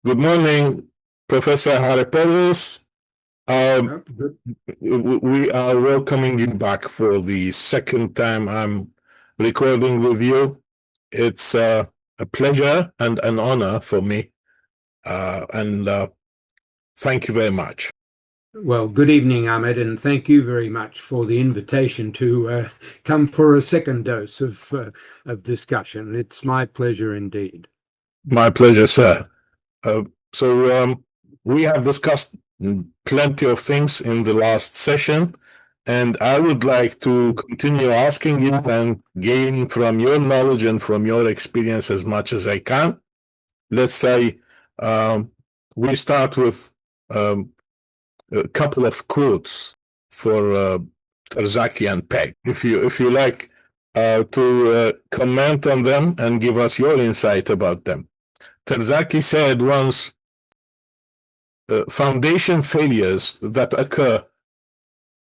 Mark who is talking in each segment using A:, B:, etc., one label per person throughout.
A: Good morning, Professor Poulos. Um,
B: Good.
A: we are welcoming you back for the second time I'm recording with you. It's a pleasure and an honor for me, and thank you very much.
B: Well, good evening, Ahmed, and thank you very much for the invitation to come for a second dose of discussion. It's my pleasure indeed.
A: My pleasure, sir. Uh, so we have discussed plenty of things in the last session, and I would like to continue asking you and gain from your knowledge and from your experience as much as I can. Let's say um, we start with um, a couple of quotes for Terzaki and Peg. If you like to comment on them and give us your insight about them. Terzaki said once, foundation failures that occur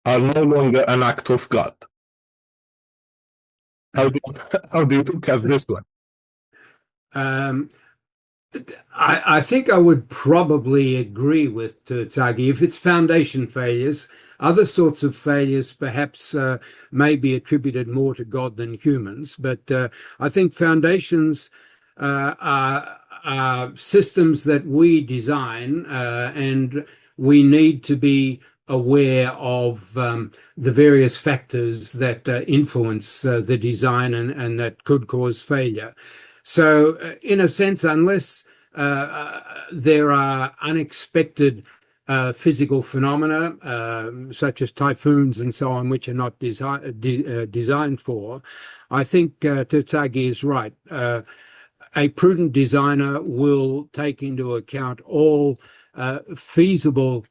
A: are no longer an act of God. How do, how do you look at this one?
B: Um, I think I would probably agree with Tagi. If it's foundation failures, other sorts of failures perhaps may be attributed more to God than humans. But I think foundations are systems that we design, and we need to be aware of the various factors that influence the design and that could cause failure. So, in a sense, unless there are unexpected physical phenomena, such as typhoons and so on, which are not designed for, I think Terzaghi is right. A prudent designer will take into account all feasible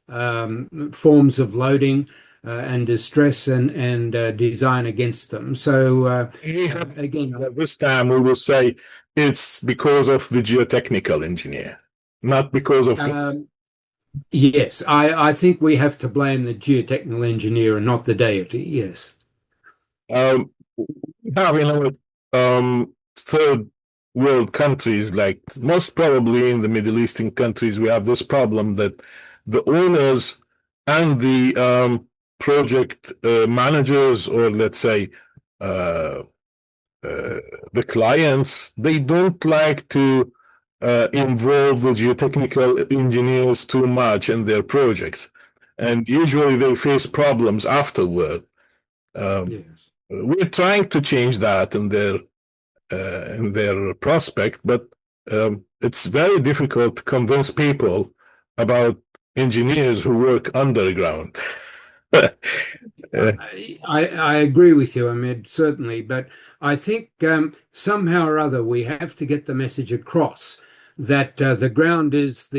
B: forms of loading and distress and design against them. So again,
A: This time we will say it's because of the geotechnical engineer, not because of God.
B: yes, I think we have to blame the geotechnical engineer and not the deity. Yes.
A: We have in our third world countries, like most probably in the Middle Eastern countries, we have this problem that the owners and the project managers, or let's say uh, the clients, they don't like to involve the geotechnical engineers too much in their projects. And usually they face problems afterward. Um,
B: Yes.
A: we're trying to change that in their prospect, but it's very difficult to convince people about engineers who work underground. Uh,
B: I agree with you, Ahmed, certainly, but I think somehow or other we have to get the message across that the ground is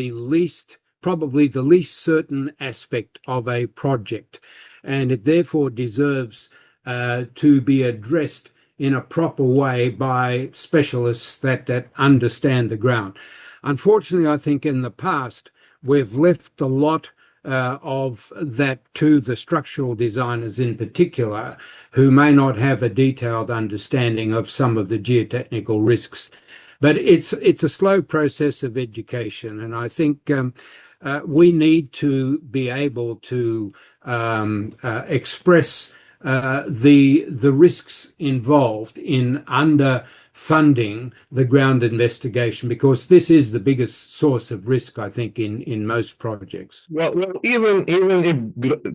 B: probably the least certain aspect of a project, and it therefore deserves to be addressed in a proper way by specialists that understand the ground. Unfortunately, I think in the past we've left a lot of that to the structural designers in particular, who may not have a detailed understanding of some of the geotechnical risks. But it's a slow process of education, and I think we need to be able to express the risks involved in underfunding the ground investigation, because this is the biggest source of risk, I think, in most projects.
A: even if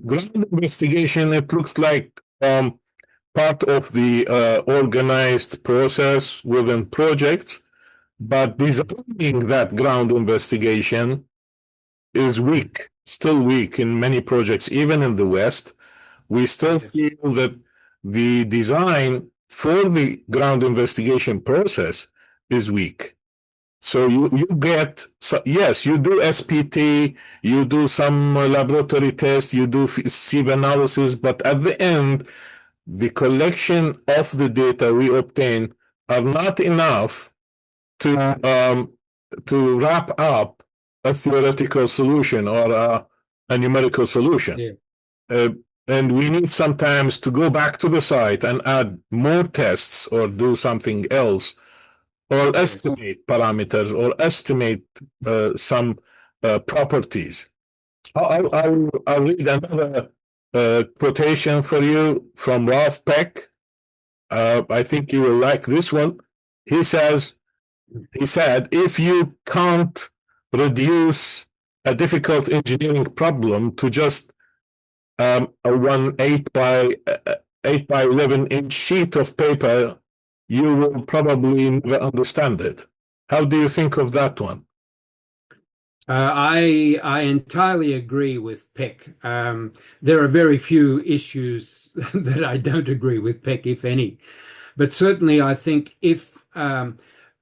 A: ground investigation, it looks like part of the organized process within projects, but designing that ground investigation is weak, still weak in many projects, even in the West. We still feel that the design for the ground investigation process is weak. So you get, so yes, you do SPT, you do some laboratory tests, you do sieve analysis, but at the end, the collection of the data we obtain are not enough to to wrap up a theoretical solution or a numerical solution.
B: Yeah.
A: Uh, and we need sometimes to go back to the site and add more tests or do something else or
B: Yes.
A: estimate parameters or estimate some properties. I'll read another quotation for you from Ralph Peck. I think you will like this one. He says, he said, if you can't reduce a difficult engineering problem to just a 8 by 11 inch sheet of paper, you will probably never understand it. How do you think of that one?
B: I entirely agree with Peck. There are very few issues that I don't agree with Peck, if any. But certainly, I think if a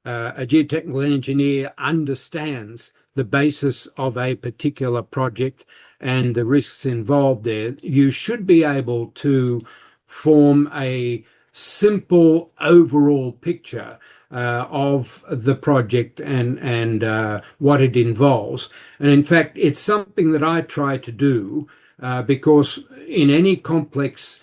B: geotechnical engineer understands the basis of a particular project and the risks involved there, you should be able to form a simple overall picture of the project and what it involves. And in fact, it's something that I try to do because in any complex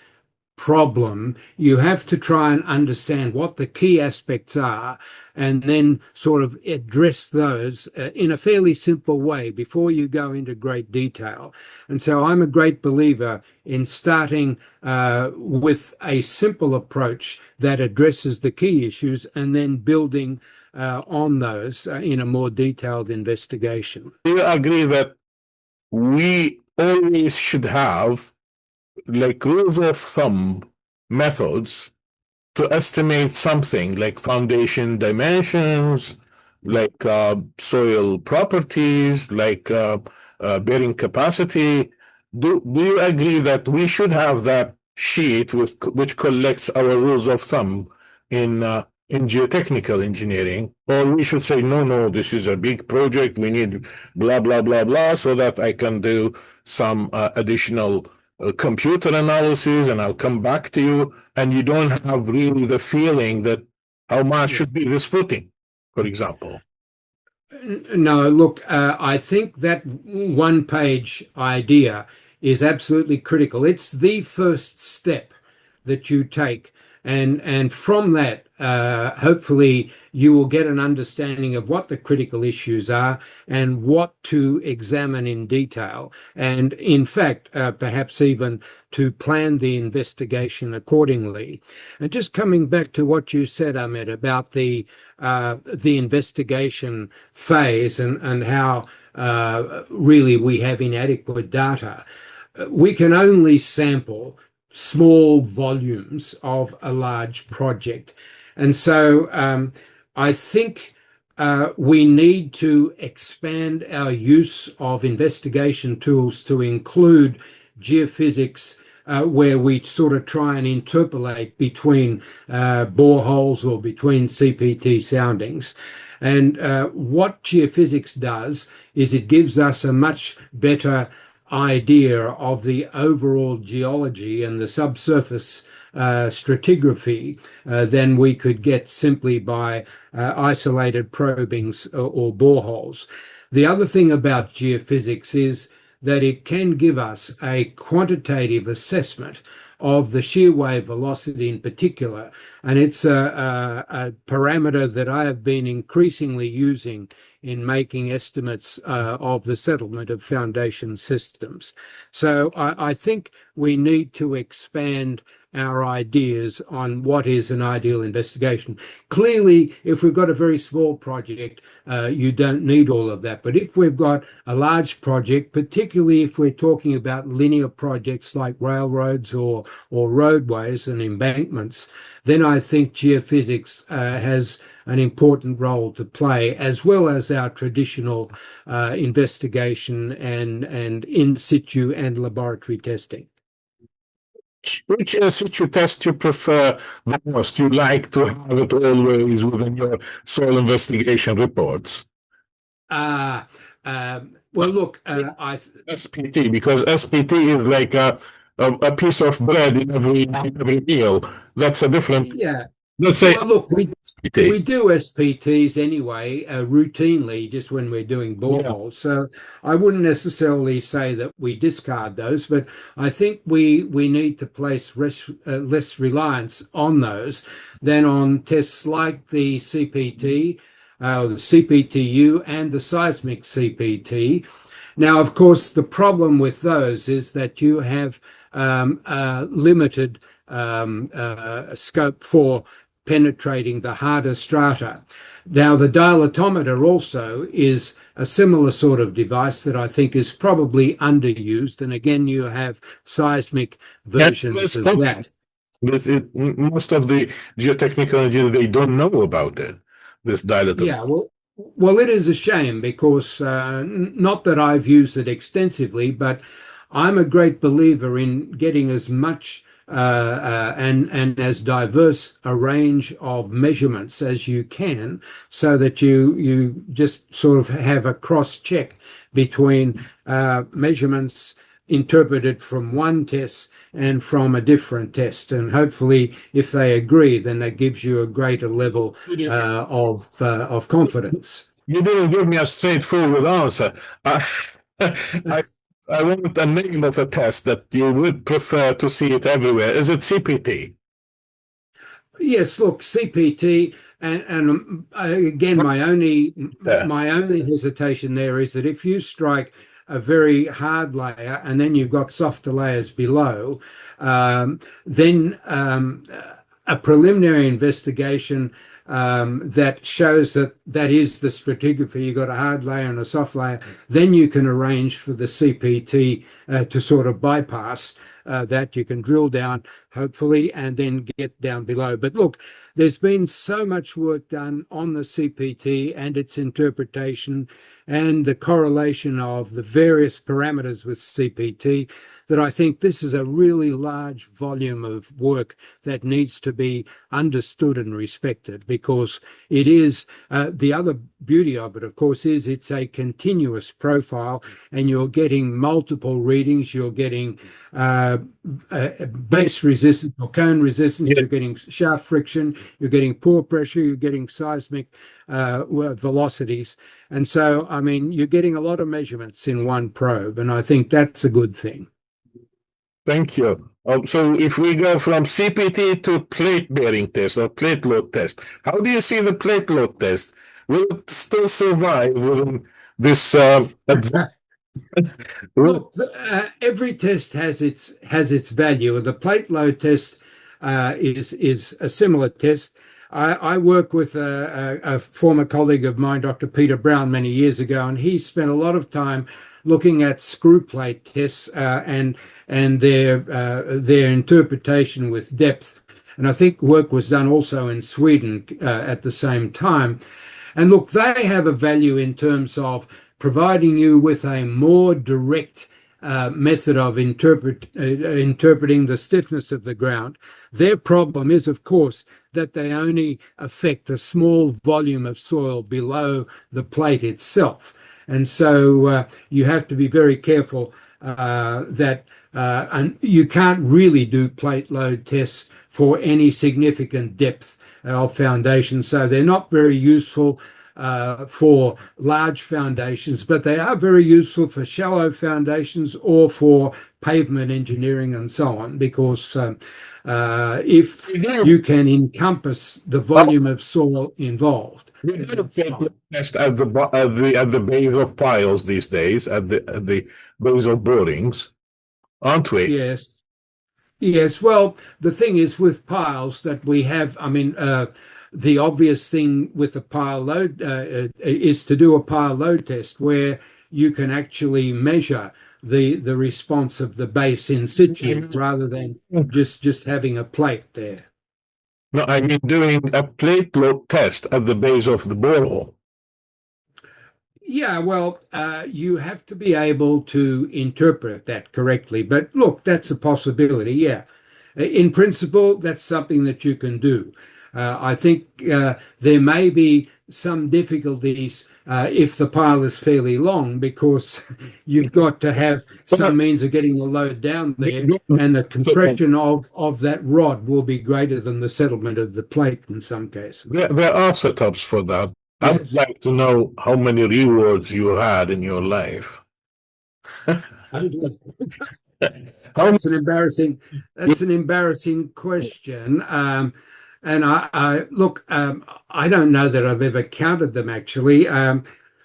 B: problem, you have to try and understand what the key aspects are and then sort of address those in a fairly simple way before you go into great detail. And so I'm a great believer in starting with a simple approach that addresses the key issues and then building on those in a more detailed investigation.
A: Do you agree that we always should have like rules of thumb methods to estimate something like foundation dimensions, like soil properties, like bearing capacity? Do you agree that we should have that sheet which collects our rules of thumb in geotechnical engineering, or we should say no, no, this is a big project. We need blah blah blah blah, so that I can do some additional computer analysis, and I'll come back to you, and you don't have really the feeling that how much
B: Yeah.
A: should be this footing, for example.
B: No, look, I think that one page idea is absolutely critical. It's the first step that you take. And from that, hopefully, you will get an understanding of what the critical issues are and what to examine in detail. And in fact, perhaps even to plan the investigation accordingly. And just coming back to what you said, Ahmed, about the investigation phase and how really we have inadequate data. We can only sample small volumes of a large project. And so I think we need to expand our use of investigation tools to include geophysics, where we sort of try and interpolate between boreholes or between CPT soundings. And what geophysics does is it gives us a much better idea of the overall geology and the subsurface stratigraphy than we could get simply by isolated probings or boreholes. The other thing about geophysics is that it can give us a quantitative assessment of the shear wave velocity in particular. And it's a parameter that I have been increasingly using in making estimates of the settlement of foundation systems. So I think we need to expand our ideas on what is an ideal investigation. Clearly, if we've got a very small project, you don't need all of that. But if we've got a large project, particularly if we're talking about linear projects like railroads or roadways and embankments, then I think geophysics has an important role to play, as well as our traditional investigation and in situ and laboratory testing.
A: Which situ test you prefer the most? You like to have it always within your soil investigation reports?
B: Uh, well, look,
A: SPT, because SPT is like a piece of bread in every meal. That's a different
B: yeah.
A: let's say
B: Well, look, we
A: PT.
B: do SPTs anyway, routinely, just when we're doing
A: Yeah.
B: boreholes. So I wouldn't necessarily say that we discard those, but I think we need to place less reliance on those than on tests like the CPT, the CPTU, and the seismic CPT. Now, of course, the problem with those is that you have limited scope for penetrating the harder strata. Now, the dilatometer also is a similar sort of device that I think is probably underused. And again, you have seismic
A: And
B: versions
A: less
B: of
A: complex.
B: that.
A: Most of the geotechnical engineers, they don't know about it, this dilatum.
B: Yeah, well, it is a shame because not that I've used it extensively, but I'm a great believer in getting as much and as diverse a range of measurements as you can, so that you just sort of have a cross check between measurements interpreted from one test and from a different test. And hopefully, if they agree, then that gives you a greater level of confidence.
A: You didn't give me a straightforward answer. I, I, I want a name of a test that you would prefer to see it everywhere. Is it CPT?
B: Yes, look, CPT, and again,
A: Yeah.
B: my only hesitation there is that if you strike a very hard layer and then you've got softer layers below, then a preliminary investigation that shows that that is the stratigraphy. You've got a hard layer and a soft layer. Then you can arrange for the CPT to sort of bypass that. You can drill down, hopefully, and then get down below. But look, there's been so much work done on the CPT and its interpretation and the correlation of the various parameters with CPT that I think this is a really large volume of work that needs to be understood and respected, because it is the other beauty of it, of course, is it's a continuous profile and you're getting multiple readings. You're getting base resistance or cone resistance,
A: Yeah.
B: you're getting shaft friction, you're getting pore pressure, you're getting seismic velocities. And so, I mean, you're getting a lot of measurements in one probe, and I think that's a good thing.
A: Thank you. So if we go from CPT to plate bearing test or plate load test, how do you see the plate load test? Will it still survive within this advanced?
B: Look, every test has its value, and the plate load test is a similar test. I work with a former colleague of mine, Dr. Peter Brown, many years ago, and he spent a lot of time looking at screw plate tests and their interpretation with depth. And I think work was done also in Sweden at the same time. And look, they have a value in terms of providing you with a more direct method of interpreting the stiffness of the ground. Their problem is, of course, that they only affect a small volume of soil below the plate itself. And so you have to be very careful that and you can't really do plate load tests for any significant depth of foundation. So they're not very useful for large foundations, but they are very useful for shallow foundations or for pavement engineering and so on, because if you can encompass the volume of soil involved,
A: We
B: then
A: do a
B: it's
A: plate
B: fine.
A: load test at the base of piles these days, at the base of borings, aren't we?
B: Yes. Yes, well, the thing is with piles that we have, I mean, the obvious thing with a pile load is to do a pile load test where you can actually measure the response of the base in situ rather than just having a plate there.
A: No, I mean doing a plate load test at the base of the borehole.
B: Yeah, well, you have to be able to interpret that correctly. But look, that's a possibility. Yeah. In principle, that's something that you can do. I think there may be some difficulties if the pile is fairly long, because you've got to have some means of getting the load down there, and the compression of that rod will be greater than the settlement of the plate in some cases.
A: There are setups for that. I would
B: Yes.
A: like to know how many rewards you had in your life. How
B: That's an embarrassing question. And I look, I don't know that I've ever counted them actually.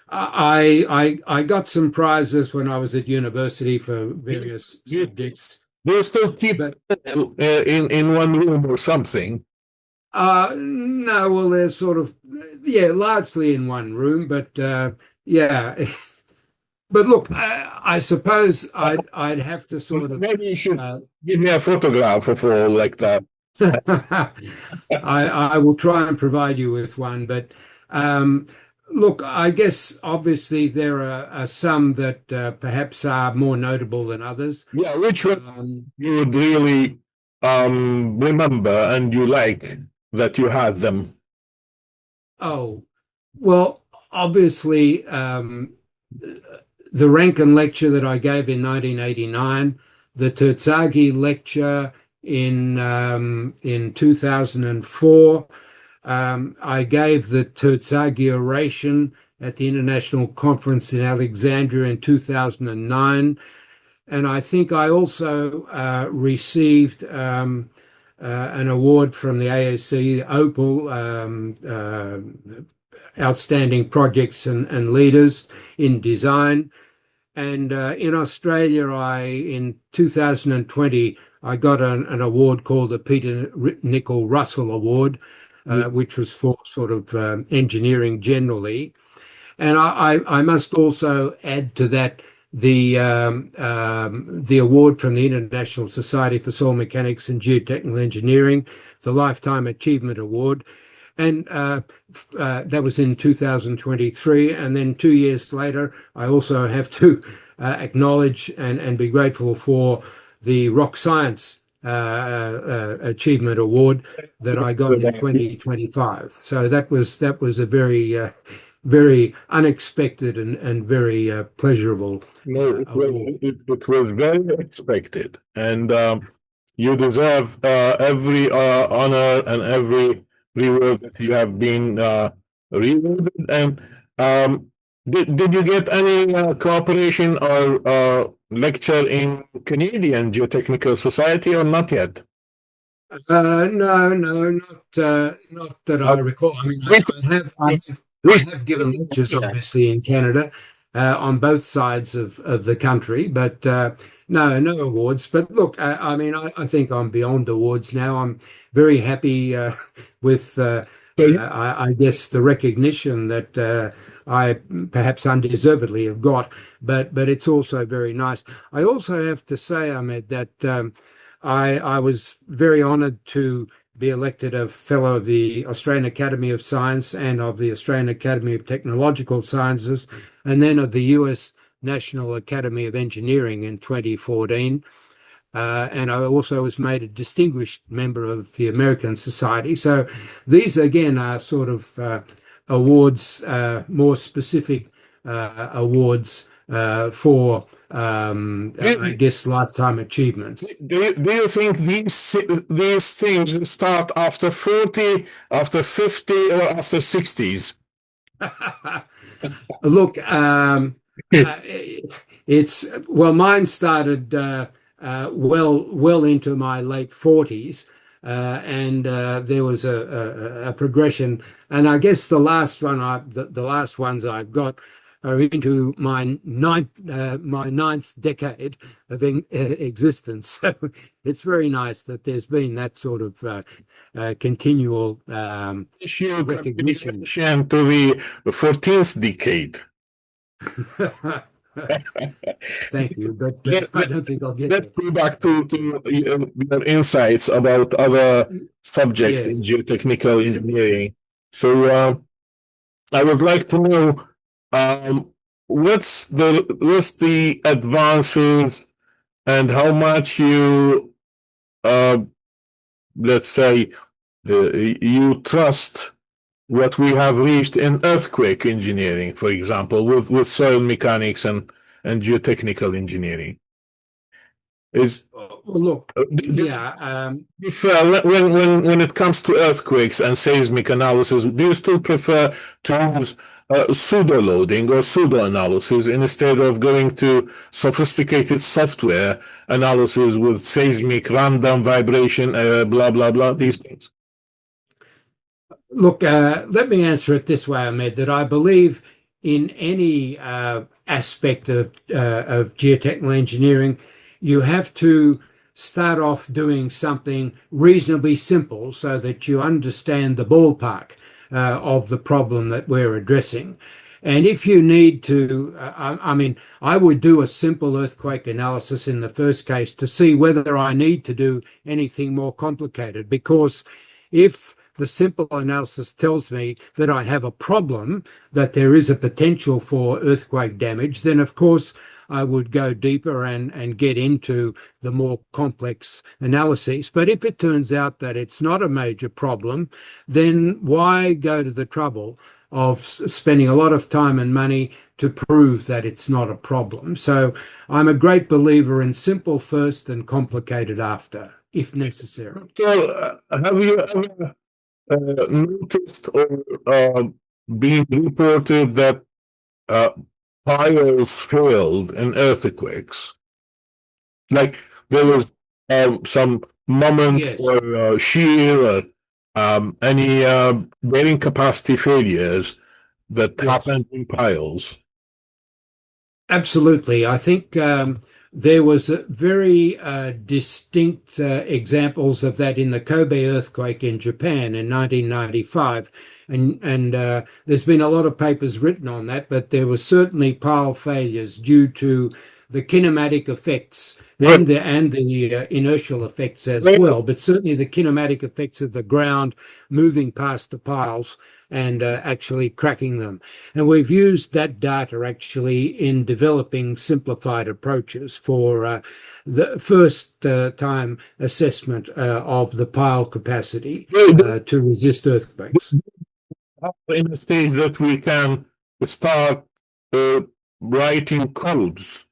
B: I got some prizes when I was at university for various
A: you,
B: subjects,
A: you still keep
B: but
A: in one room or something?
B: no, well, they're sort of, yeah, largely in one room, but yeah. But look, I suppose I'd have to sort of
A: Maybe you should
B: uh,
A: give me a photograph of all like that.
B: I will try and provide you with one, but um, look, I guess obviously there are some that perhaps are more notable than others.
A: Yeah, which one
B: Um,
A: you would really remember and you like that you had them?
B: oh, well, obviously the Rankin lecture that I gave in 1989, the Terzaghi lecture in 2004. I gave the Terzaghi oration at the International Conference in Alexandria in 2009. And I think I also received an award from the ASC Opal, Outstanding Projects and Leaders in Design. And in Australia, in 2020, I got an award called the Peter Nicol Russell Award,
A: Yeah.
B: which was for sort of engineering generally. And I must also add to that the award from the International Society for Soil Mechanics and Geotechnical Engineering, the Lifetime Achievement Award, and that was in 2023. And then 2 years later, I also have to acknowledge and be grateful for the Rock Science Achievement Award that I got in 2025. So that was a very unexpected and very pleasurable
A: No,
B: award.
A: it was very expected, and you deserve every honor and every reward that you have been rewarded. And did you get any cooperation or lecture in Canadian Geotechnical Society or not yet?
B: No, not that I
A: Uh,
B: recall. I mean,
A: we, we,
B: I have given lectures,
A: yeah.
B: obviously, in Canada, on both sides of the country, but no awards. But look, I mean, I think I'm beyond awards now. I'm very happy with,
A: So you,
B: I guess, the recognition that I perhaps undeservedly have got, but it's also very nice. I also have to say, Ahmed, that I was very honoured to be elected a fellow of the Australian Academy of Science and of the Australian Academy of Technological Sciences, and then of the US National Academy of Engineering in 2014. And I also was made a distinguished member of the American Society. So these, again, are sort of awards, more specific awards for, I
A: do,
B: guess, lifetime achievements.
A: do you think these things start after 40, after 50, or after 60s?
B: Look, uh, it's well, mine started well into my late 40s, and there was a progression. And I guess the last ones I've got are into my ninth decade of existence. So it's very nice that there's been that sort of continual
A: Issue
B: recognition.
A: continuation to the 14th decade.
B: Thank you, but
A: Let,
B: I
A: let,
B: don't think I'll get
A: let's
B: there.
A: go back to your insights about other subjects in
B: Yes.
A: geotechnical engineering. So I would like to know what's the advances and how much you uh, let's say you trust what we have reached in earthquake engineering, for example, with soil mechanics and geotechnical engineering. Is
B: Well, look,
A: do
B: yeah,
A: prefer when it comes to earthquakes and seismic analysis, do you still prefer to use pseudo loading or pseudo analysis instead of going to sophisticated software analysis with seismic random vibration, blah blah blah, these things?
B: look, let me answer it this way, Ahmed, that I believe in any aspect of geotechnical engineering, you have to start off doing something reasonably simple so that you understand the ballpark of the problem that we're addressing. And if you need to, I mean, I would do a simple earthquake analysis in the first case to see whether I need to do anything more complicated. Because if the simple analysis tells me that I have a problem, that there is a potential for earthquake damage, then of course I would go deeper and get into the more complex analyses. But if it turns out that it's not a major problem, then why go to the trouble of spending a lot of time and money to prove that it's not a problem? So I'm a great believer in simple first and complicated after, if necessary.
A: So, have you ever noticed or been reported that uh, piles failed in earthquakes? Like there was some moment
B: Yes,
A: or shear or any bearing capacity failures that
B: yes.
A: happened in piles.
B: Absolutely. I think there was a very distinct examples of that in the Kobe earthquake in Japan in 1995. And there's been a lot of papers written on that, but there were certainly pile failures due to the kinematic effects
A: What?
B: and the inertial effects as
A: Well,
B: well, but certainly the kinematic effects of the ground moving past the piles and actually cracking them. And we've used that data actually in developing simplified approaches for the first time assessment of the pile capacity to resist earthquakes.
A: in a stage that we can start uh, writing codes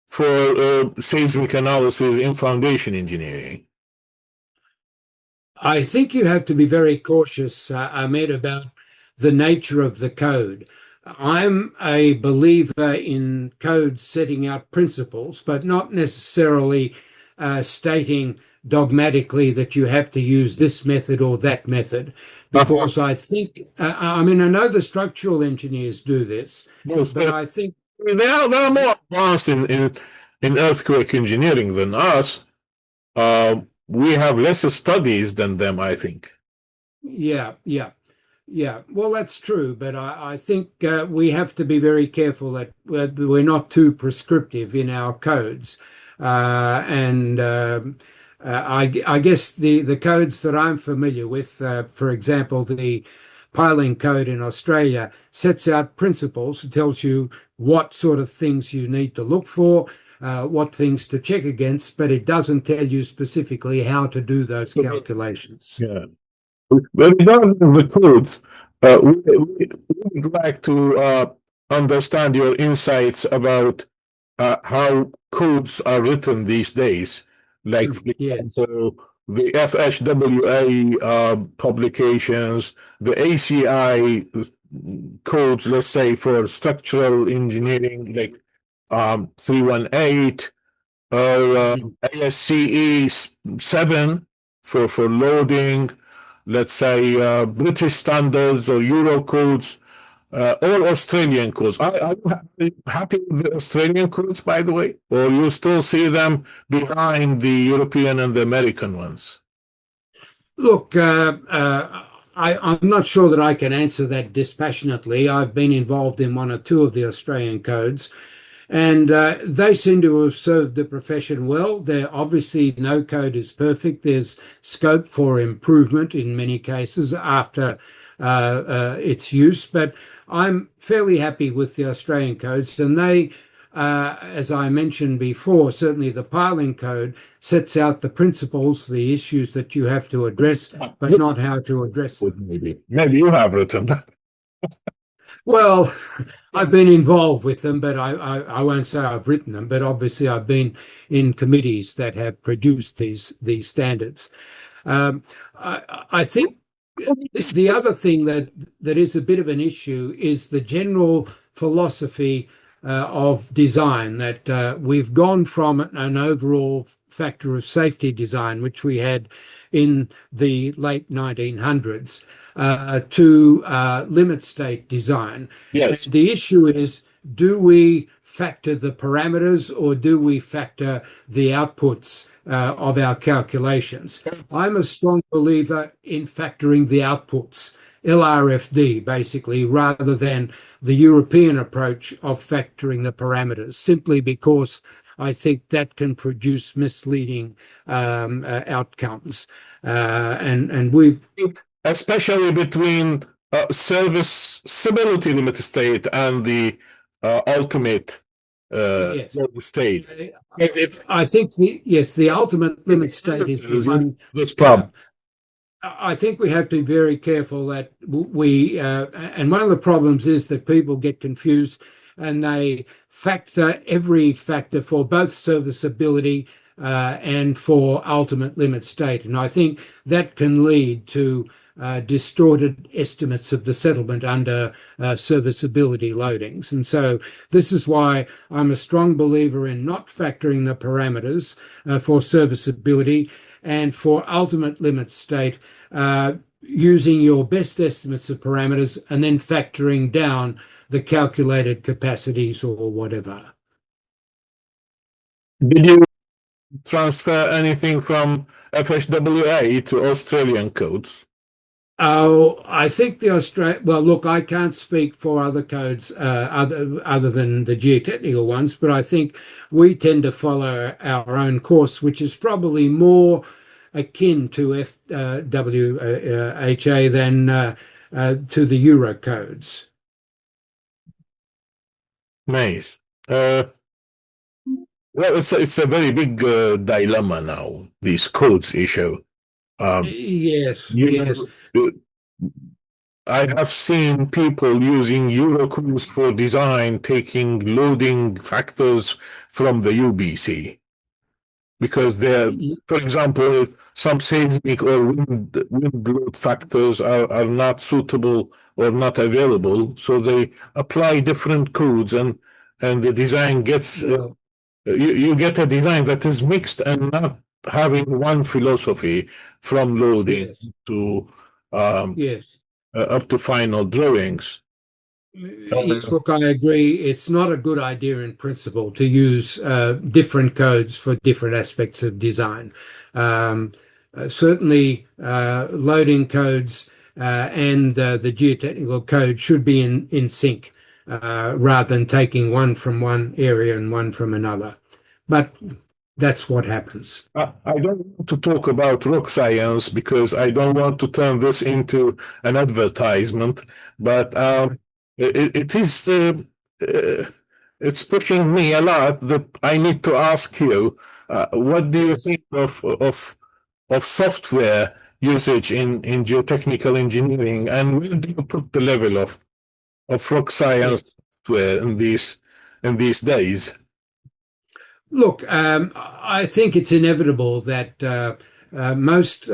A: for seismic analysis in foundation engineering.
B: I think you have to be very cautious, Ahmed, about the nature of the code. I'm a believer in code setting out principles, but not necessarily stating dogmatically that you have to use this method or that method,
A: Uh-huh.
B: because I think, I mean, I know the structural engineers do this,
A: Most,
B: but I think,
A: they are more advanced in earthquake engineering than us. We have lesser studies than them, I think.
B: yeah, yeah. Yeah, well, that's true, but I think we have to be very careful that we're not too prescriptive in our codes. And I guess the codes that I'm familiar with, for example, the piling code in Australia sets out principles, it tells you what sort of things you need to look for, what things to check against, but it doesn't tell you specifically how to do those calculations.
A: Yeah. Well, regarding the codes, we would like to understand your insights about how codes are written these days. Like, for
B: Yes.
A: example, the FHWA publications, the ACI codes, let's say, for structural engineering, like 318, or
B: Mhm.
A: ASCE 7 for loading, let's say British standards or Euro codes, or Australian codes. Are you happy with the Australian codes, by the way? Or you still see them behind the European and the American ones?
B: Look, I'm not sure that I can answer that dispassionately. I've been involved in one or two of the Australian codes, and they seem to have served the profession well. There obviously no code is perfect. There's scope for improvement in many cases after its use, but I'm fairly happy with the Australian codes, and they as I mentioned before, certainly the piling code sets out the principles, the issues that you have to address, but not how to address them.
A: Maybe you have written that.
B: Well, I've been involved with them, but I won't say I've written them, but obviously I've been in committees that have produced these standards. I think the other thing that is a bit of an issue is the general philosophy of design that we've gone from an overall factor of safety design, which we had in the late 1900s, to limit state design. And
A: Yes.
B: the issue is, do we factor the parameters or do we factor the outputs of our calculations? I'm a strong believer in factoring the outputs, LRFD basically, rather than the European approach of factoring the parameters, simply because I think that can produce misleading outcomes. And we've
A: Especially between serviceability limit state and the ultimate
B: yes,
A: state. It
B: I think the ultimate limit state is the one.
A: this
B: Yeah,
A: problem.
B: I think we have to be very careful that and one of the problems is that people get confused and they factor every factor for both serviceability and for ultimate limit state. And I think that can lead to distorted estimates of the settlement under serviceability loadings. And so this is why I'm a strong believer in not factoring the parameters for serviceability and for ultimate limit state, using your best estimates of parameters and then factoring down the calculated capacities or whatever.
A: Did you transfer anything from FHWA to Australian codes?
B: Oh, I think the Australia. Well, look, I can't speak for other codes other than the geotechnical ones, but I think we tend to follow our own course, which is probably more akin to FWHA than to the Euro codes.
A: Nice. Well, it's a very big dilemma now, this codes issue. Um,
B: Yes,
A: you
B: yes.
A: know, I have seen people using Eurocruise for design, taking loading factors from the UBC because they're, for example, some seismic or wind load factors are not suitable or not available, so they apply different codes and the design gets
B: Well,
A: you get a design that is mixed and not having one philosophy from loading
B: yes,
A: to um,
B: yes.
A: up to final drawings.
B: Yes, look, I agree. It's not a good idea in principle to use different codes for different aspects of design. Certainly, loading codes and the geotechnical code should be in sync rather than taking one from one area and one from another. But that's what happens.
A: I don't want to talk about rock science because I don't want to turn this into an advertisement, but it is it's pushing me a lot that I need to ask you, what do you
B: Yes,
A: think of software usage in geotechnical engineering, and where do you put the level of rock science
B: yes.
A: software in these days?
B: Look, I think it's inevitable that most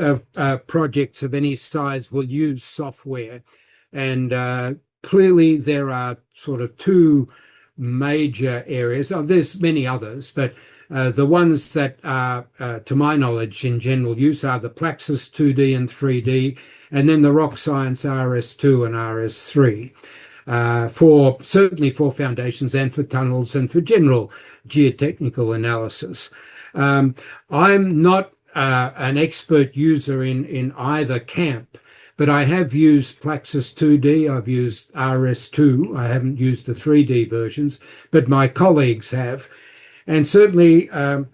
B: projects of any size will use software. And clearly, there are sort of two major areas. Oh, there's many others, but the ones that are, to my knowledge, in general use are the Plaxis 2D and 3D, and then the Rock Science RS2 and RS3 for certainly for foundations and for tunnels and for general geotechnical analysis. I'm not an expert user in either camp, but I have used Plaxis 2D, I've used RS2, I haven't used the 3D versions, but my colleagues have. And certainly, and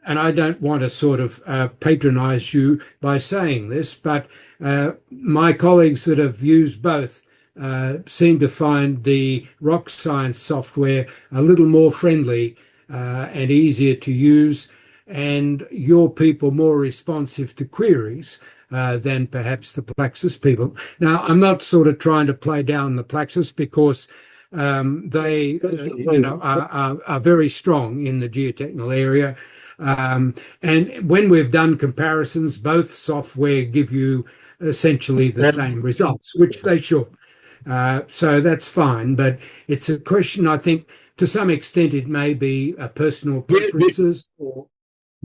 B: I don't want to sort of patronize you by saying this, but my colleagues that have used both seem to find the rock science software a little more friendly and easier to use, and your people more responsive to queries than perhaps the Plaxis people. Now, I'm not sort of trying to play down the Plaxis because they, are very strong in the geotechnical area. And when we've done comparisons, both software give you essentially the same results, which they should. So that's fine, but it's a question, I think, to some extent, it may be personal preferences or.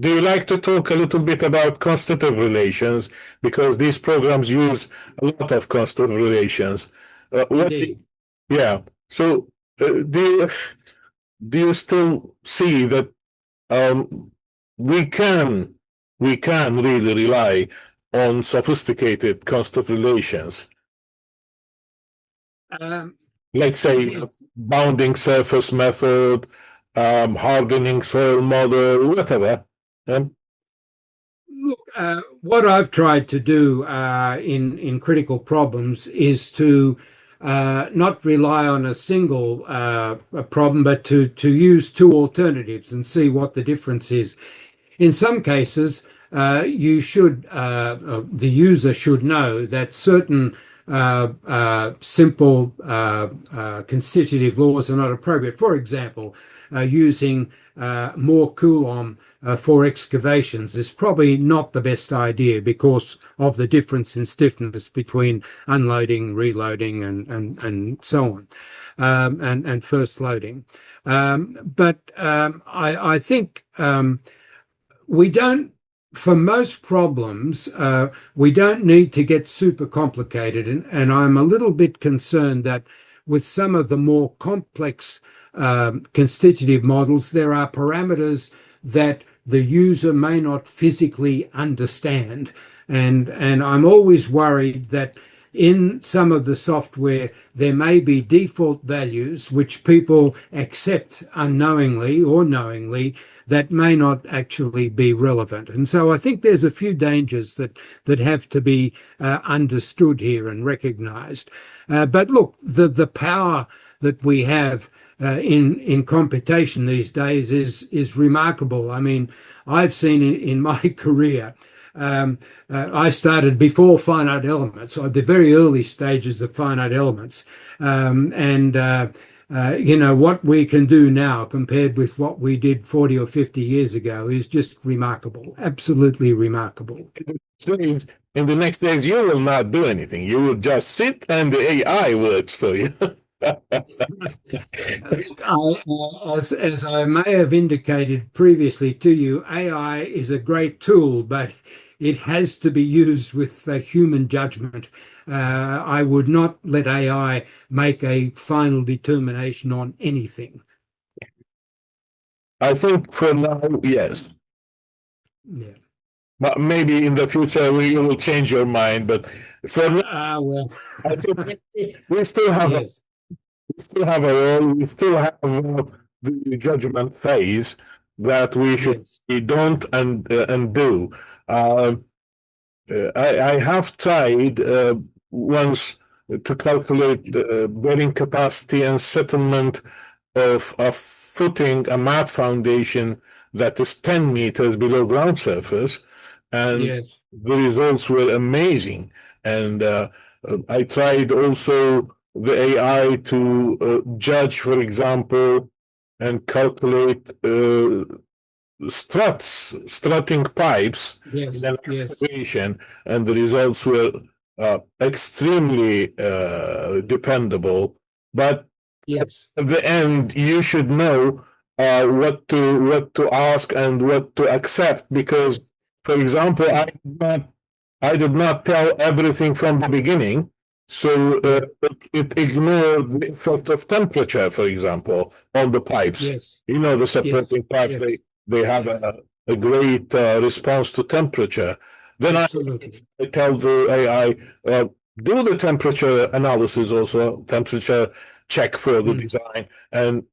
A: Do you like to talk a little bit about constitutive relations? Because these programs use a lot of constitutive relations.
B: Indeed.
A: Yeah. So, do you still see that um, we can really rely on sophisticated constitutive relations,
B: Um,
A: like say
B: yes.
A: bounding surface method, hardening soil model, whatever? Um,
B: Look, what I've tried to do in critical problems is to not rely on a single a problem, but to use two alternatives and see what the difference is. In some cases, the user should know that certain simple constitutive laws are not appropriate. For example, using more Coulomb for excavations is probably not the best idea because of the difference in stiffness between unloading, reloading, and so on, and first loading. I think we don't, for most problems, we don't need to get super complicated. And I'm a little bit concerned that with some of the more complex constitutive models, there are parameters that the user may not physically understand. And I'm always worried that in some of the software, there may be default values which people accept unknowingly or knowingly that may not actually be relevant. And so I think there's a few dangers that have to be understood here and recognized. But look, the power that we have in computation these days is remarkable. I mean, I've seen in my career. I started before finite elements, or the very early stages of finite elements, what we can do now compared with what we did 40 or 50 years ago is just remarkable, absolutely remarkable.
A: in the next days, you will not do anything. You will just sit and the AI works for you.
B: As I may have indicated previously to you, AI is a great tool, but it has to be used with human judgment. I would not let AI make a final determination on anything.
A: I think for now, yes.
B: Yeah.
A: But maybe in the future you will change your mind. But for now,
B: Well,
A: I think we still have
B: yes,
A: a role. We still have the judgment phase that we should
B: yes,
A: we don't and do. Uh, I have tried once to calculate bearing capacity and settlement of a footing, a mat foundation that is 10 meters below ground surface, and
B: yes,
A: the results were amazing. And I tried also the AI to judge, for example, and calculate strutting pipes in
B: yes,
A: an
B: yes,
A: excavation, and the results were extremely dependable. But
B: yes,
A: at the end, you should know what to ask and what to accept because, for example,
B: yeah,
A: I did not tell everything from the beginning. So
B: yeah,
A: it ignored the effect of temperature, for example, on the pipes.
B: yes,
A: You know, the
B: yes,
A: separating pipes,
B: yes,
A: they have a great response to temperature. Then
B: absolutely.
A: I tell the AI, do the temperature analysis also, temperature check for the
B: Mm.
A: design. And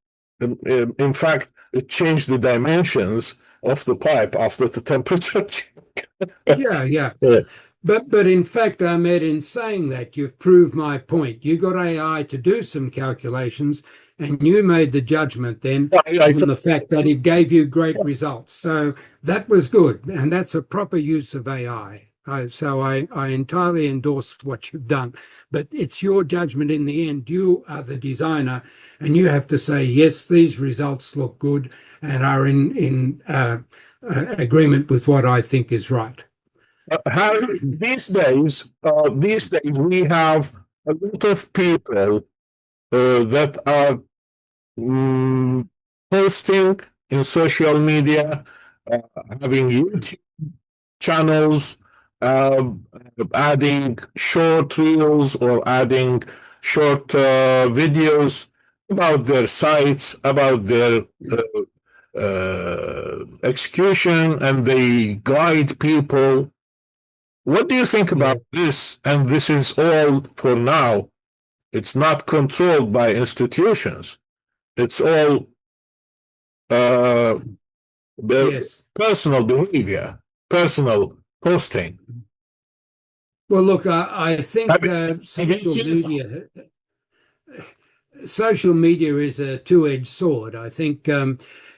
A: in fact, it changed the dimensions of the pipe after the temperature check.
B: Yeah, yeah.
A: Yeah.
B: But in fact, Ahmed, in saying that, you've proved my point. You got AI to do some calculations, and you made the judgment then
A: I
B: on the fact that it gave you great results. So that was good, and that's a proper use of AI. So I entirely endorse what you've done, but it's your judgment in the end. You are the designer, and you have to say, yes, these results look good and are in agreement with what I think is right.
A: Harry, these days we have a lot of people that are mm, posting in social media, uh, having YouTube channels, uh, adding short reels or adding short videos about their sites, about their execution, and they guide people. What do you think
B: Yeah.
A: about this? And this is all for now. It's not controlled by institutions. It's all uh,
B: Yes.
A: personal behavior, personal posting.
B: Well, look, I think
A: Have you seen it?
B: social media is a two-edged sword. I think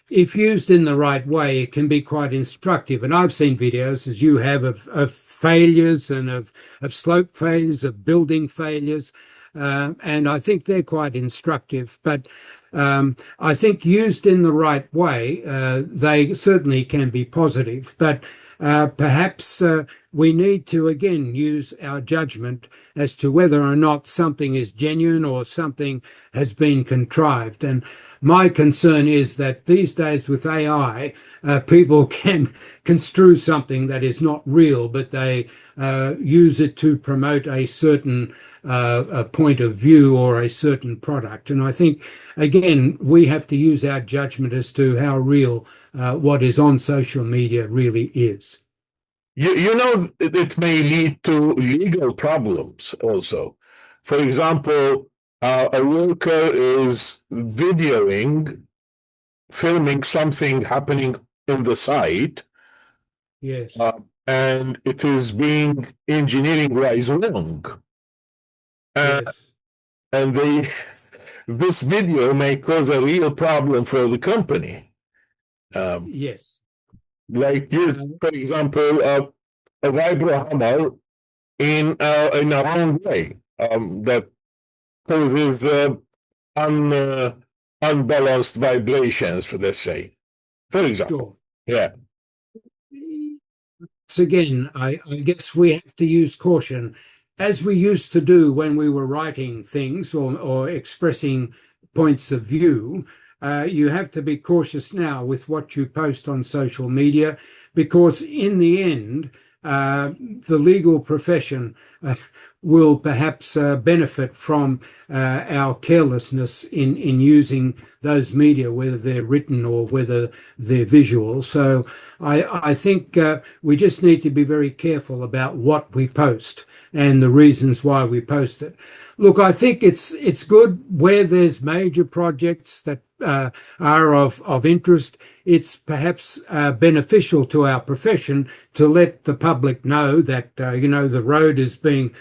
B: if used in the right way, it can be quite instructive. And I've seen videos, as you have, of failures and of slope failures, of building failures. And I think they're quite instructive. But I think used in the right way, they certainly can be positive. But perhaps we need to again use our judgment as to whether or not something is genuine or something has been contrived. And my concern is that these days with AI, people can construe something that is not real, but they use it to promote a certain a point of view or a certain product. And I think, again, we have to use our judgment as to how real what is on social media really is.
A: You know, it may lead to legal problems also. For example, a worker is videoing, filming something happening in the site,
B: Yes,
A: uh, and it is being engineering wise wrong. Uh,
B: yes,
A: and this video may cause a real problem for the company. Um,
B: yes.
A: like you,
B: Uh,
A: for example, a vibro hammer in a wrong way that causes un, unbalanced vibrations, for let's say, for example.
B: sure.
A: Yeah.
B: So again, I guess we have to use caution, as we used to do when we were writing things or expressing points of view. You have to be cautious now with what you post on social media, because in the end, the legal profession will perhaps benefit from our carelessness in using those media, whether they're written or whether they're visual. So I think we just need to be very careful about what we post and the reasons why we post it. Look, I think it's good where there's major projects that are of interest. It's perhaps beneficial to our profession to let the public know that the road is being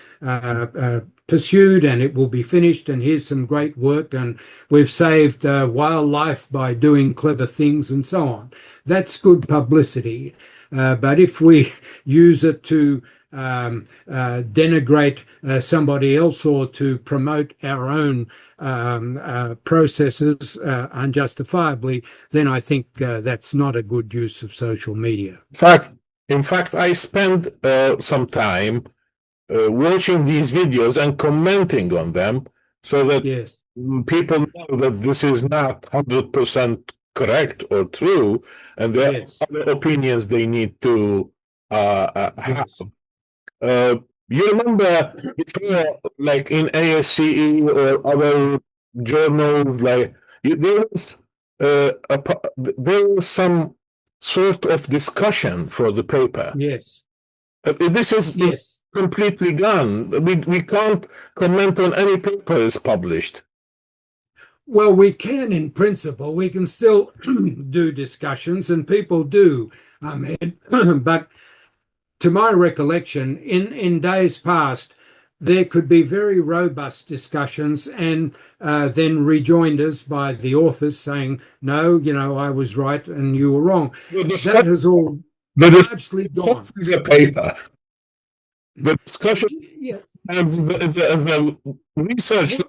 B: pursued and it will be finished, and here's some great work, and we've saved wildlife by doing clever things and so on. That's good publicity. But if we use it to denigrate somebody else or to promote our own processes unjustifiably, then I think that's not a good use of social media.
A: In fact, I spend some time watching these videos and commenting on them so that
B: Yes,
A: people know that this is not 100% correct or true, and there are
B: yes,
A: other opinions they need to have.
B: yes,
A: Uh, you remember before, like in ASCE or other journals, like there was there was some sort of discussion for the paper.
B: yes,
A: This is
B: yes.
A: completely gone. We can't comment on any paper is published.
B: Well, we can, in principle, we can still do discussions, and people do, Ahmed, but to my recollection, in days past, there could be very robust discussions and then rejoinders by the authors saying, no, I was right and you were wrong.
A: The
B: That
A: discussion,
B: has all
A: the
B: largely gone.
A: discussion is a paper. The discussion
B: Yeah.
A: and the research.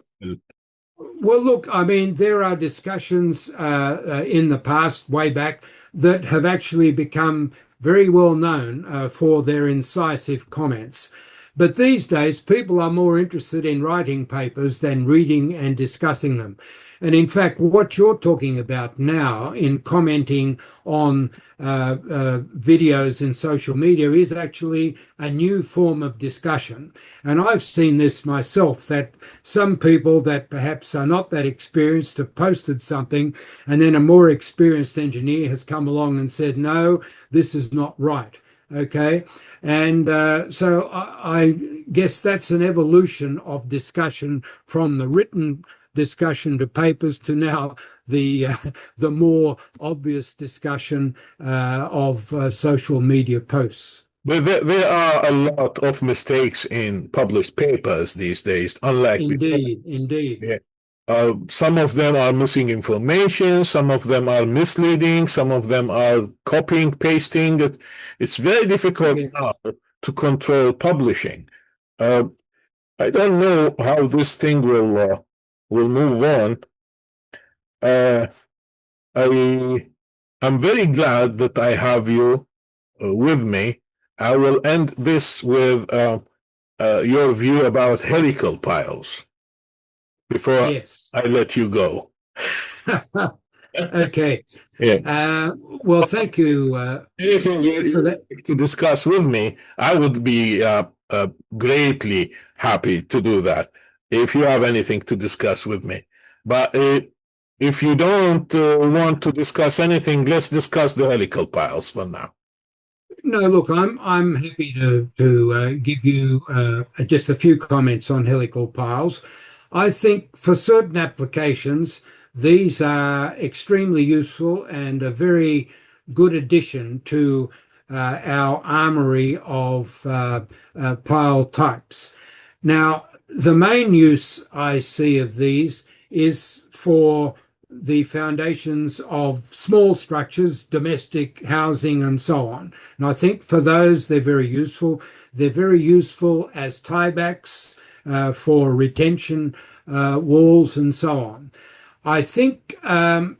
B: Well, look, I mean, there are discussions in the past, way back, that have actually become very well known for their incisive comments. But these days, people are more interested in writing papers than reading and discussing them. And in fact, what you're talking about now in commenting on videos in social media is actually a new form of discussion. And I've seen this myself, that some people that perhaps are not that experienced have posted something, and then a more experienced engineer has come along and said, no, this is not right. Okay. And so I guess that's an evolution of discussion from the written discussion to papers to now the more obvious discussion of social media posts.
A: But there are a lot of mistakes in published papers these days, unlike before.
B: Indeed, indeed.
A: Yeah. Some of them are missing information, some of them are misleading, some of them are copying, pasting. It's very difficult
B: Yes.
A: now to control publishing. Uh, I don't know how this thing will move on. Uh, I I'm very glad that I have you with me. I will end this with your view about helical piles before
B: Yes.
A: I let you go.
B: Okay.
A: Yeah.
B: Well, thank you
A: Anything
B: for
A: you
B: that.
A: like to discuss with me, I would be greatly happy to do that if you have anything to discuss with me. But if you don't want to discuss anything, let's discuss the helical piles for now.
B: No, look, I'm happy to give you just a few comments on helical piles. I think for certain applications, these are extremely useful and a very good addition to our armory of pile types. Now, the main use I see of these is for the foundations of small structures, domestic housing, and so on. And I think for those, they're very useful. They're very useful as tiebacks for retention walls and so on. I think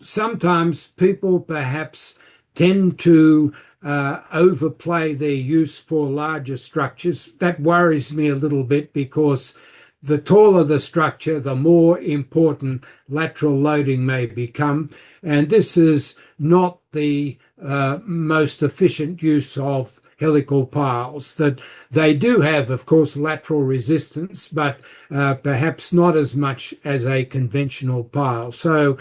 B: sometimes people perhaps tend to overplay their use for larger structures. That worries me a little bit because the taller the structure, the more important lateral loading may become. And this is not the most efficient use of helical piles. That they do have, of course, lateral resistance, but perhaps not as much as a conventional pile. So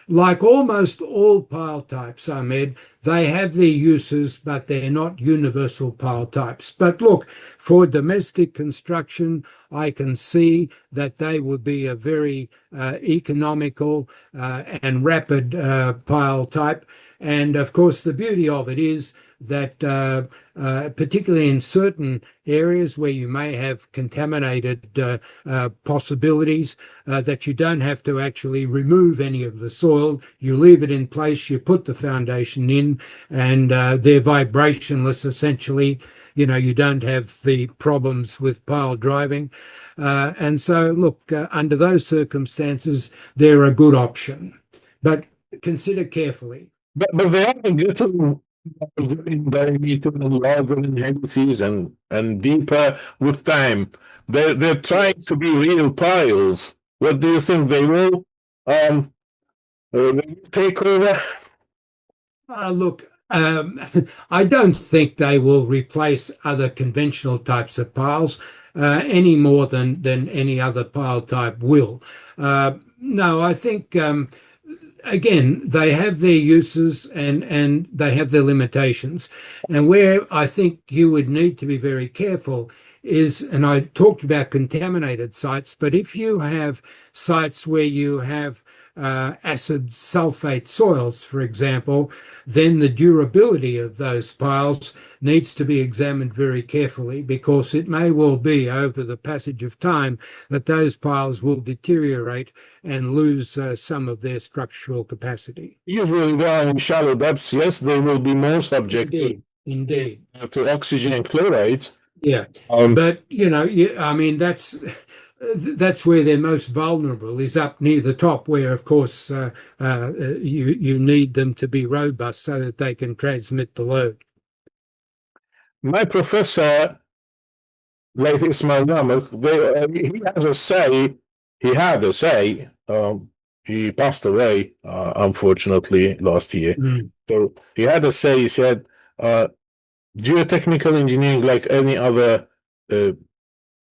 B: like almost all pile types, Ahmed, they have their uses, but they're not universal pile types. But look, for domestic construction, I can see that they would be a very economical and rapid pile type. And of course, the beauty of it is that particularly in certain areas where you may have contaminated possibilities, that you don't have to actually remove any of the soil. You leave it in place, you put the foundation in, and they're vibrationless essentially. You don't have the problems with pile driving. And so, look, under those circumstances, they're a good option. But consider carefully.
A: But they are getting in diameter and larger in helices and deeper with time. They're trying to be real piles. What do you think they will they will take over?
B: Look, I don't think they will replace other conventional types of piles any more than any other pile type will. No, I think again, they have their uses and they have their limitations. And where I think you would need to be very careful is, and I talked about contaminated sites, but if you have sites where you have acid sulfate soils, for example, then the durability of those piles needs to be examined very carefully because it may well be over the passage of time that those piles will deteriorate and lose some of their structural capacity.
A: Usually they are in shallow depths, yes, they will be more subject
B: Indeed, indeed.
A: to oxygen chloride.
B: Yeah,
A: Um,
B: but I mean that's where they're most vulnerable is up near the top, where of course you need them to be robust so that they can transmit the load.
A: my professor, late Ismail Namuk, he has a say, he had a say, he passed away, unfortunately, last year.
B: Mm,
A: So he had a say, he said, uh, geotechnical engineering, like any other uh,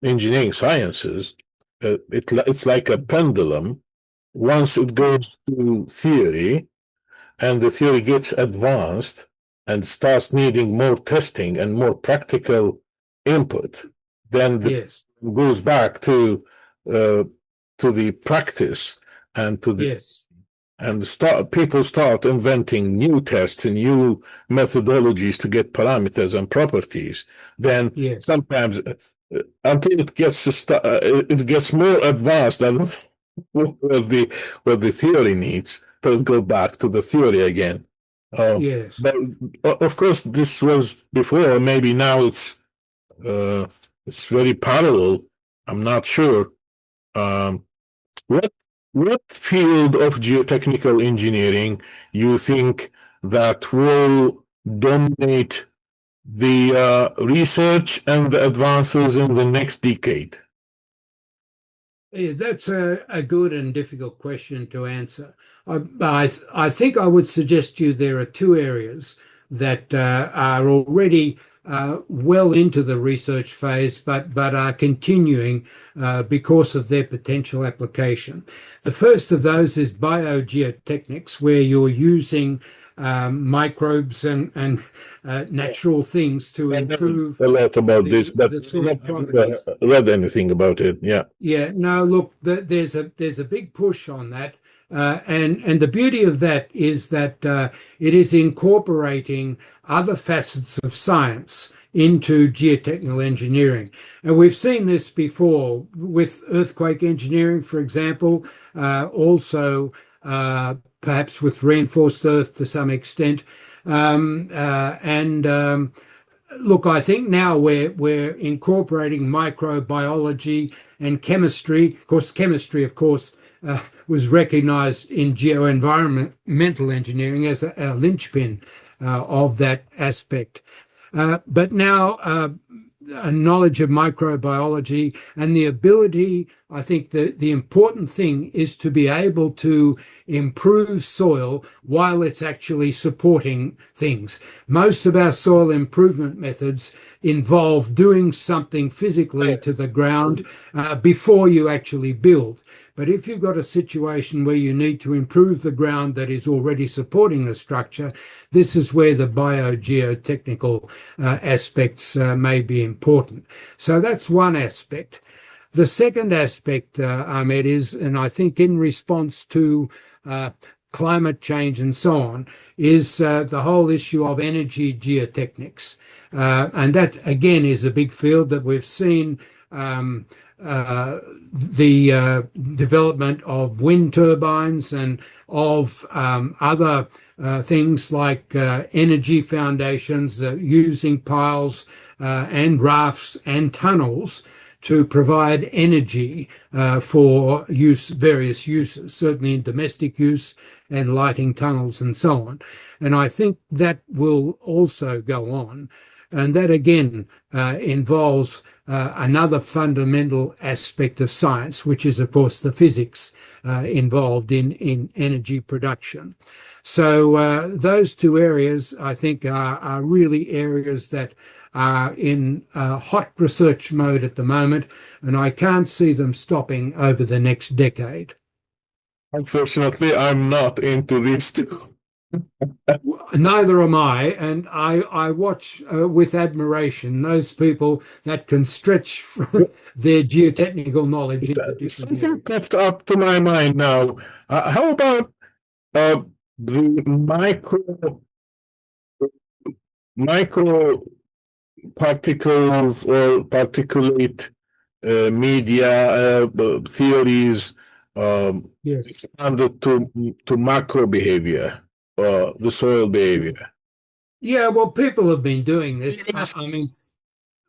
A: engineering sciences, it's like a pendulum. Once it goes to theory and the theory gets advanced and starts needing more testing and more practical input, then the
B: yes,
A: goes back uh, to the practice and to the
B: yes,
A: and people start inventing new tests and new methodologies to get parameters and properties. Then
B: yes,
A: sometimes until it gets it gets more advanced than what the theory needs. So let's go back to the theory again. Uh,
B: yes.
A: but of course, this was before. Maybe now it's very parallel. I'm not sure. Um, what what field of geotechnical engineering you think that will dominate the research and the advances in the next decade?
B: Yeah, that's a good and difficult question to answer. I think I would suggest to you there are two areas that are already well into the research phase, but are continuing because of their potential application. The first of those is biogeotechnics, where you're using microbes and natural things to
A: I know
B: improve
A: a lot about this, but
B: the
A: I
B: soil
A: never
B: properties.
A: read anything about it. Yeah.
B: Yeah, no, look, there's a big push on that, and the beauty of that is that it is incorporating other facets of science into geotechnical engineering, and we've seen this before with earthquake engineering, for example, also perhaps with reinforced earth to some extent, and look, I think now we're incorporating microbiology and chemistry. Of course, chemistry, was recognized in geoenvironmental engineering as a linchpin of that aspect. But now a knowledge of microbiology and the ability, I think the important thing is to be able to improve soil while it's actually supporting things. Most of our soil improvement methods involve doing something physically to the ground before you actually build. But if you've got a situation where you need to improve the ground that is already supporting the structure, this is where the biogeotechnical aspects may be important. So that's one aspect. The second aspect, Ahmed, is, and I think in response to climate change and so on, is the whole issue of energy geotechnics. And that, again, is a big field that we've seen the development of wind turbines and of other things like energy foundations using piles and rafts and tunnels to provide energy for various uses, certainly in domestic use and lighting tunnels and so on. And I think that will also go on. And that again involves another fundamental aspect of science, which is, of course, the physics involved in energy production. So those two areas, I think, are really areas that are in hot research mode at the moment, and I can't see them stopping over the next decade.
A: Unfortunately, I'm not into these two.
B: Neither am I, and I watch with admiration those people that can stretch their geotechnical knowledge into different
A: Something
B: areas.
A: popped up to my mind now. How about uh, the micro particles or particulate media theories
B: Yes.
A: expanded to macro behavior, the soil behavior?
B: Yeah, well, people have been doing this.
A: Yes.
B: I mean,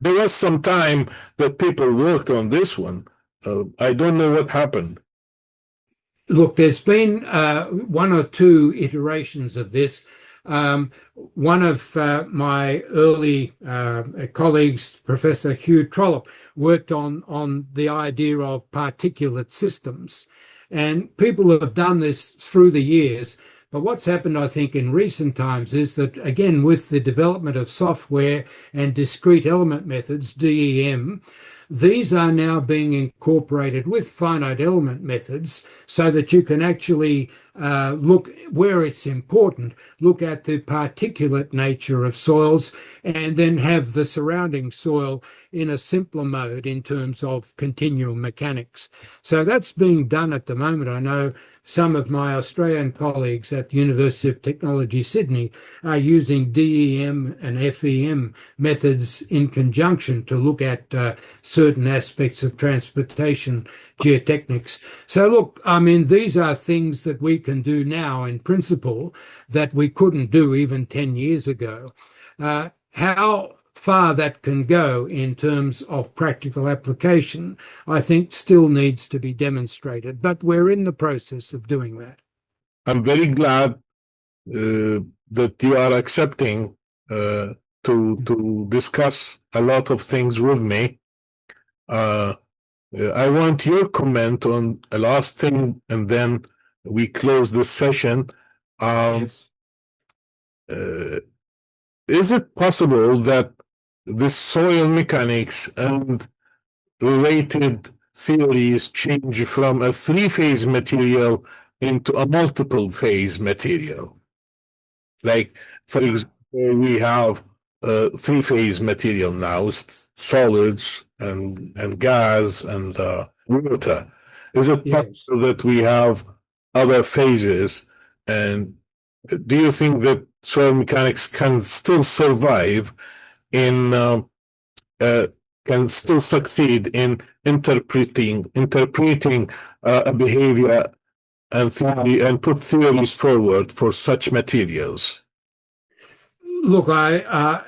A: There was some time that people worked on this one. I don't know what happened.
B: look, there's been one or two iterations of this. One of my early colleagues, Professor Hugh Trollope, worked on the idea of particulate systems. And people have done this through the years. But what's happened, I think, in recent times is that, again, with the development of software and discrete element methods, DEM, these are now being incorporated with finite element methods so that you can actually look where it's important, look at the particulate nature of soils, and then have the surrounding soil in a simpler mode in terms of continuum mechanics. So that's being done at the moment. I know some of my Australian colleagues at University of Technology Sydney are using DEM and FEM methods in conjunction to look at certain aspects of transportation geotechnics. So look, I mean, these are things that we can do now in principle that we couldn't do even 10 years ago. How far that can go in terms of practical application, I think still needs to be demonstrated, but we're in the process of doing that.
A: I'm very glad that you are accepting to discuss a lot of things with me. Uh, I want your comment on a last thing, and then we close this session. Um,
B: Yes.
A: uh, is it possible that the soil mechanics and related theories change from a three-phase material into a multiple-phase material? Like, for example, we have three-phase material now, solids and gas and water. Is it
B: Yes.
A: possible that we have other phases? And do you think that soil mechanics can still survive in uh, can still succeed in interpreting a behavior and theory and put theories forward for such materials?
B: Look,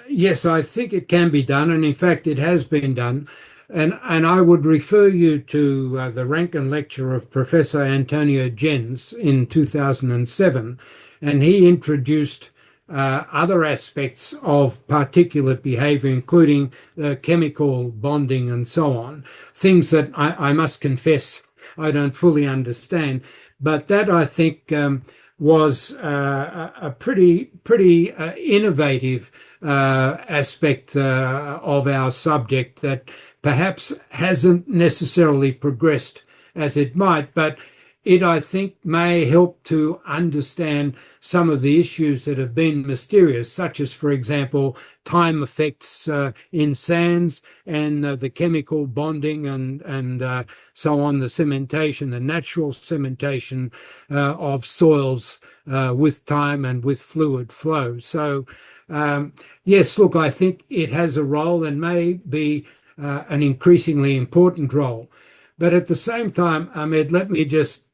B: yes, I think it can be done, and in fact, it has been done. And I would refer you to the Rankin lecture of Professor Antonio Jens in 2007, and he introduced other aspects of particulate behavior, including chemical bonding and so on, things that I must confess I don't fully understand. But that I think was a pretty innovative aspect of our subject that perhaps hasn't necessarily progressed as it might, but it, I think, may help to understand some of the issues that have been mysterious, such as, for example, time effects in sands and the chemical bonding and so on, the cementation, the natural cementation of soils with time and with fluid flow. So, yes, look, I think it has a role and may be an increasingly important role. But at the same time, Ahmed, let me just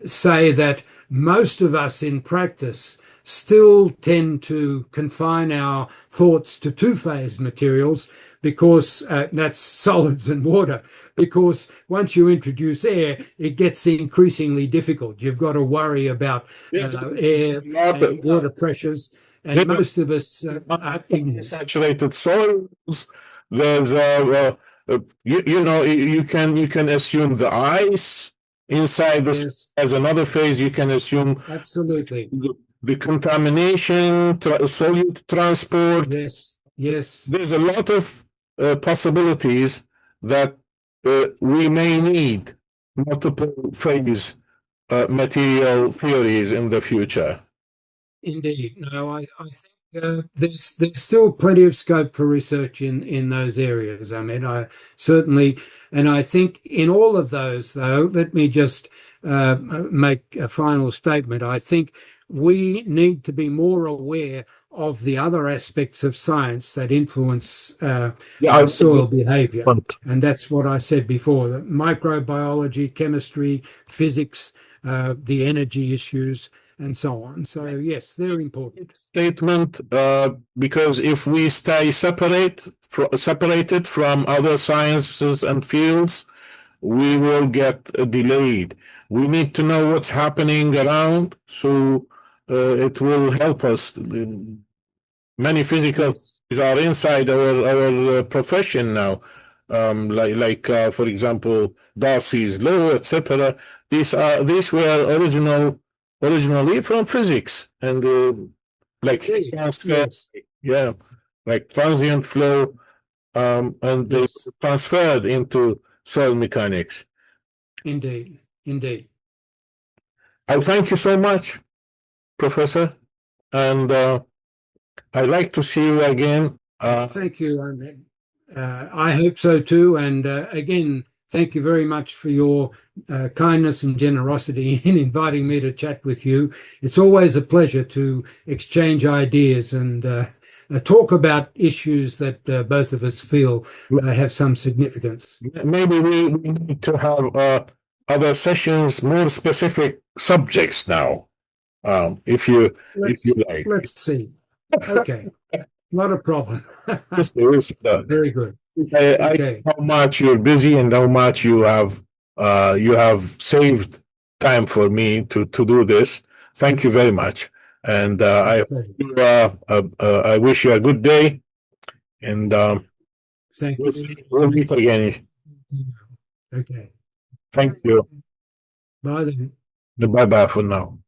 B: say that most of us in practice still tend to confine our thoughts to two-phase materials because that's solids and water. Because once you introduce air, it gets increasingly difficult. You've got to worry about
A: Yes,
B: air
A: not
B: and water pressures, and
A: there's
B: most of us are ignorant.
A: saturated soils. There's you can assume the ice inside the soil.
B: Yes,
A: As another phase, you can assume
B: absolutely.
A: the contamination, solute transport.
B: Yes, yes.
A: There's a lot of possibilities that we may need multiple phase material theories in the future.
B: Indeed. No, I think there's still plenty of scope for research in those areas. I mean, I certainly, and I think in all of those, though, let me just make a final statement. I think we need to be more aware of the other aspects of science that influence
A: Yeah, I
B: soil behavior.
A: want.
B: And that's what I said before, that microbiology, chemistry, physics, the energy issues, and so on. So yes, they're important.
A: Statement, because if we stay separated from other sciences and fields, we will get delayed. We need to know what's happening around, so it will help us. Many physical
B: Yes,
A: things are inside our profession now, for example, Darcy's law, etc. These were originally from physics, and like heat
B: indeed.
A: transfer,
B: Yes,
A: yeah, like transient flow, and they
B: yes,
A: were transferred into soil mechanics.
B: indeed, indeed.
A: I thank you so much, Professor, and I'd like to see you again.
B: Thank you, Ahmed. I hope so too. And again, thank you very much for your kindness and generosity in inviting me to chat with you. It's always a pleasure to exchange ideas and talk about issues that both of us feel have some significance.
A: Maybe we need to have other sessions, more specific subjects now, if you like.
B: Let's see. Okay, not a problem.
A: Yes, there is.
B: Very good.
A: I
B: Okay.
A: know how much you're busy and how much you have saved time for me to do this. Thank you very much, and
B: My pleasure.
A: I wish you a good day, and
B: Thank you.
A: we'll meet again.
B: Okay.
A: Thank you.
B: Bye then.
A: Bye bye for now.